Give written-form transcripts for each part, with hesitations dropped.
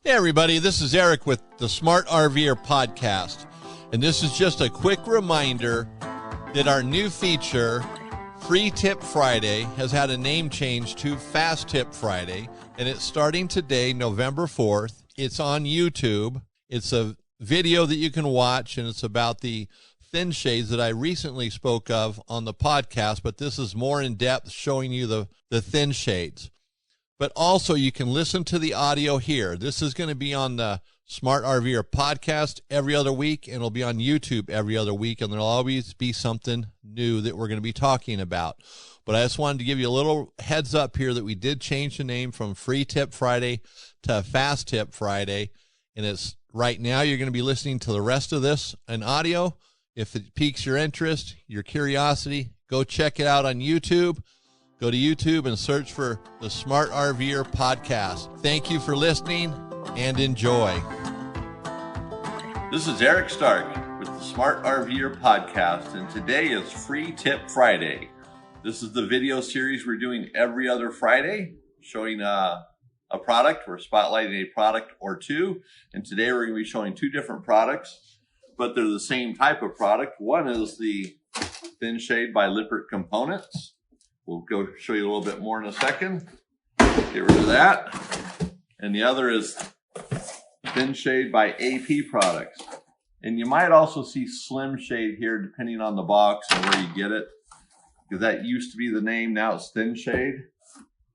Hey everybody, this is Eric with the Smart RVer podcast, and this is just a quick reminder that our new feature, Free Tip Friday, has had a name change to Fast Tip Friday, and it's starting today, November 4th. It's on YouTube. It's a video that you can watch, and it's about the thin shades that I recently spoke of on the podcast, but this is more in depth, showing you the thin shades. But also you can listen to the audio here. This is going to be on the Smart RVer podcast every other week, and it'll be on YouTube every other week, and there'll always be something new that we're going to be talking about. But I just wanted to give you a little heads up here that we did change the name from Free Tip Friday to Fast Tip Friday, and it's right now you're going to be listening to the rest of this in audio. If it piques your interest, your curiosity, go check it out on YouTube. Go to YouTube and search for the Smart RVer podcast. Thank you for listening and enjoy. This is Eric Stark with the Smart RVer podcast, and today is Free Tip Friday. This is the video series we're doing every other Friday, showing a product. We're spotlighting a product or two, and today we're going to be showing two different products, but they're the same type of product. One is the Thin Shade by Lippert Components. We'll go show you a little bit more in a second. Get rid of that. And the other is Thin Shade by AP Products. And you might also see Slim Shade here, depending on the box and where you get it, because that used to be the name. Now it's Thin Shade.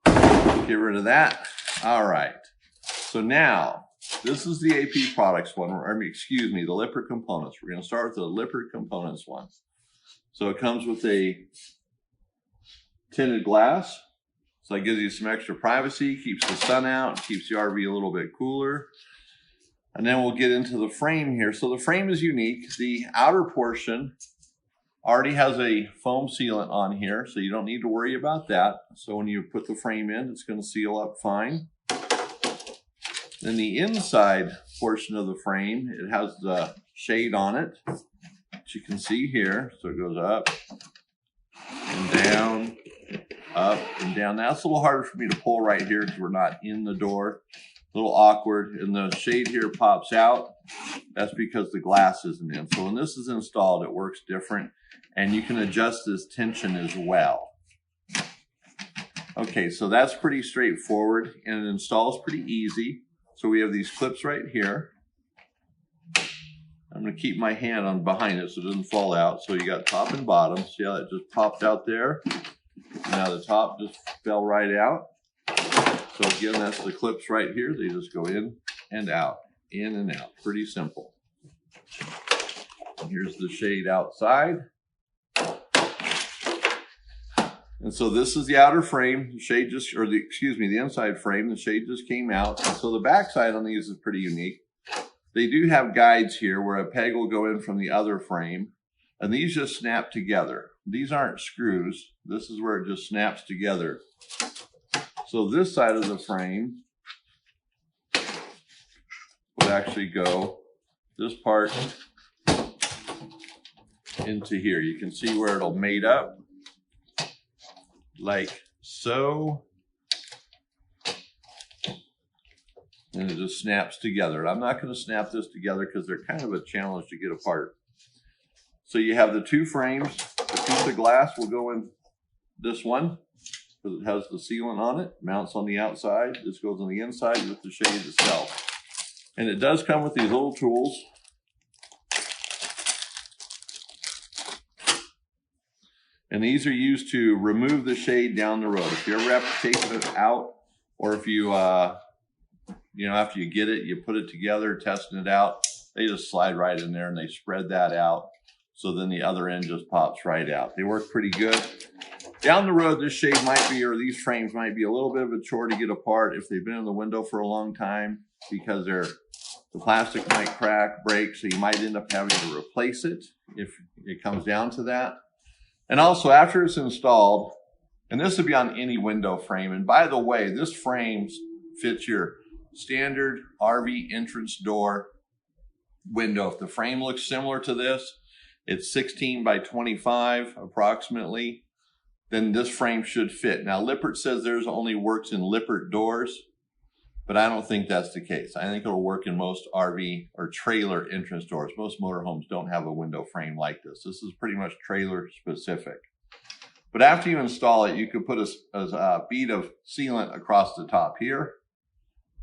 Get rid of that. All right. So now, this is the AP Products one, the Lippert Components. We're going to start with the Lippert Components one. So it comes with a tinted glass, so that gives you some extra privacy, keeps the sun out, keeps the RV a little bit cooler. And then we'll get into the frame here. So the frame is unique. The outer portion already has a foam sealant on here, so you don't need to worry about that. So when you put the frame in, it's going to seal up fine. Then the inside portion of the frame, it has the shade on it, which you can see here. So it goes up and down, up and down. Now it's a little harder for me to pull right here because we're not in the door. A little awkward. And the shade here pops out. That's because the glass isn't in. So when this is installed, it works different. And you can adjust this tension as well. Okay, so that's pretty straightforward, and it installs pretty easy. So we have these clips right here. I'm going to keep my hand on behind it so it doesn't fall out. So you got top and bottom. See how that just popped out there? Now the top just fell right out. So again, that's the clips right here. They just go in and out, in and out. Pretty simple. And here's the shade outside. And so this is the outer frame. The shade the inside frame. The shade just came out. And so the back side on these is pretty unique. They do have guides here where a peg will go in from the other frame, and these just snap together. These aren't screws. This is where it just snaps together. So this side of the frame would actually go this part into here. You can see where it'll mate up like so. And it just snaps together. I'm not going to snap this together because they're kind of a challenge to get apart. So you have the two frames. The piece of glass will go in this one because it has the sealant on it. Mounts on the outside. This goes on the inside with the shade itself. And it does come with these little tools. And these are used to remove the shade down the road. If you ever have to take it out, or if you after you get it, you put it together, testing it out, they just slide right in there and they spread that out. So then the other end just pops right out. They work pretty good. Down the road, this shade might be, or these frames might be a little bit of a chore to get apart if they've been in the window for a long time, because the plastic might crack, break, so you might end up having to replace it if it comes down to that. And also after it's installed, and this would be on any window frame, and by the way, this frame fits your standard RV entrance door window. If the frame looks similar to this, it's 16 by 25 approximately, then this frame should fit. Now Lippert says theirs only works in Lippert doors. but I don't think that's the case. I think it'll work in most RV or trailer entrance doors. Most motorhomes don't have a window frame like this. This is pretty much trailer specific. But after you install it, you could put a bead of sealant across the top here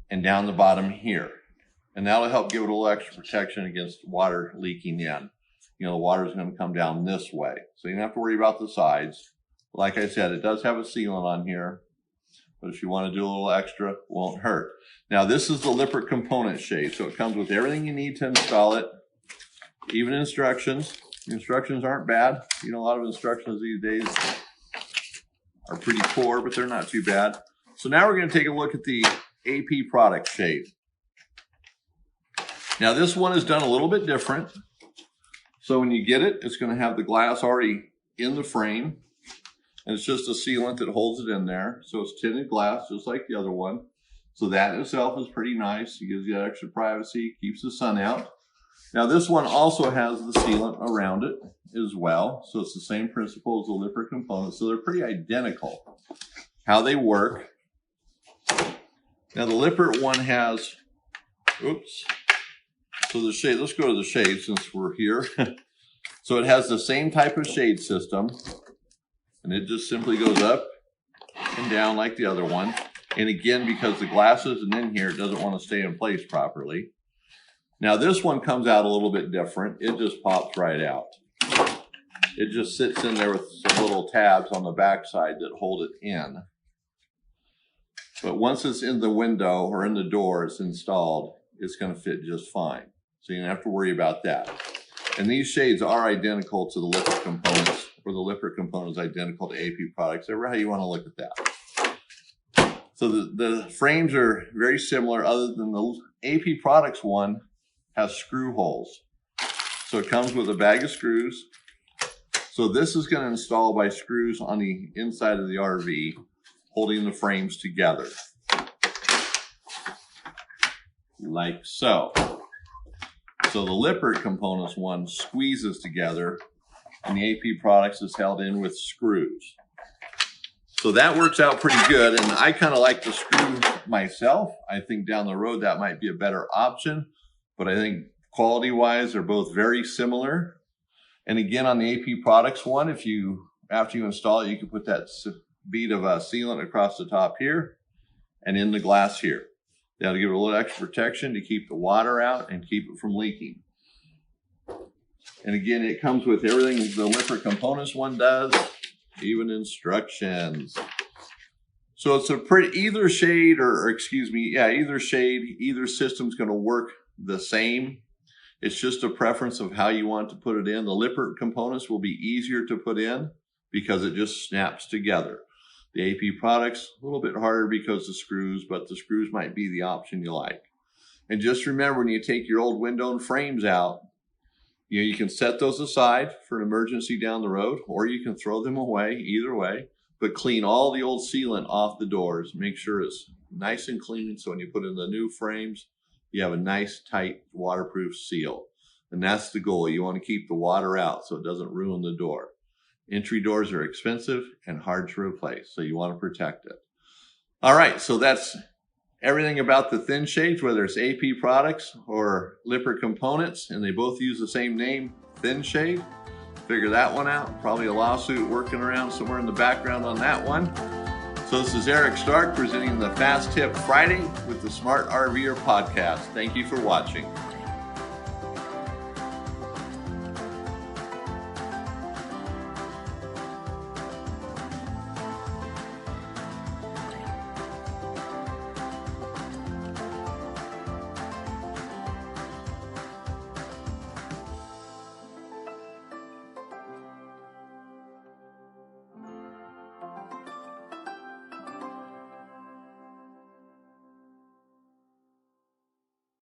and down the bottom here. And that'll help give it a little extra protection against water leaking in. You know, the water is going to come down this way. So you don't have to worry about the sides. Like I said, it does have a sealant on here. But if you want to do a little extra, it won't hurt. Now, this is the Lippert component shade. So it comes with everything you need to install it, even instructions. The instructions aren't bad. You know, a lot of instructions these days are pretty poor, but they're not too bad. So now we're going to take a look at the AP product shade. Now, this one is done a little bit different. So when you get it, it's going to have the glass already in the frame. And it's just a sealant that holds it in there. So it's tinted glass, just like the other one. So that in itself is pretty nice. It gives you that extra privacy, keeps the sun out. Now this one also has the sealant around it as well. So it's the same principle as the Lippert components. So they're pretty identical. How they work. Now the Lippert one has, oops. So the shade, let's go to the shade since we're here. So it has the same type of shade system. And it just simply goes up and down like the other one. And again, because the glass isn't in here, it doesn't want to stay in place properly. Now this one comes out a little bit different. It just pops right out. It just sits in there with some little tabs on the back side that hold it in. But once it's in the window or in the door, it's installed, it's going to fit just fine. So you don't have to worry about that. And these shades are identical to the Lippert components, or the Lippert component is identical to AP products, however how you want to look at that. So the frames are very similar, other than the AP products one has screw holes. So it comes with a bag of screws. So this is going to install by screws on the inside of the RV, holding the frames together. Like so. So the Lippert components one squeezes together, and the AP products is held in with screws. So that works out pretty good, and I kind of like the screw myself. I think down the road that might be a better option, but I think quality-wise they're both very similar. And again, on the AP products one, after you install it, you can put that bead of sealant across the top here and in the glass here. That'll give it a little extra protection to keep the water out and keep it from leaking. And again, it comes with everything the Lippert components one does, even instructions. So it's a pretty, either shade, either system's going to work the same. It's just a preference of how you want to put it in. The Lippert components will be easier to put in because it just snaps together. The AP products, a little bit harder because of screws, but the screws might be the option you like. And just remember, when you take your old window and frames out, you can set those aside for an emergency down the road, or you can throw them away, either way, but clean all the old sealant off the doors. Make sure it's nice and clean, so when you put in the new frames, you have a nice, tight, waterproof seal. And that's the goal. You want to keep the water out so it doesn't ruin the door. Entry doors are expensive and hard to replace, so you want to protect it. All right, so that's everything about the thin shades, whether it's AP products or Lippert components, and they both use the same name, thin shade. Figure that one out. Probably a lawsuit working around somewhere in the background on that one. So this is Eric Stark presenting the Fast Tip Friday with the Smart RVer podcast. Thank you for watching.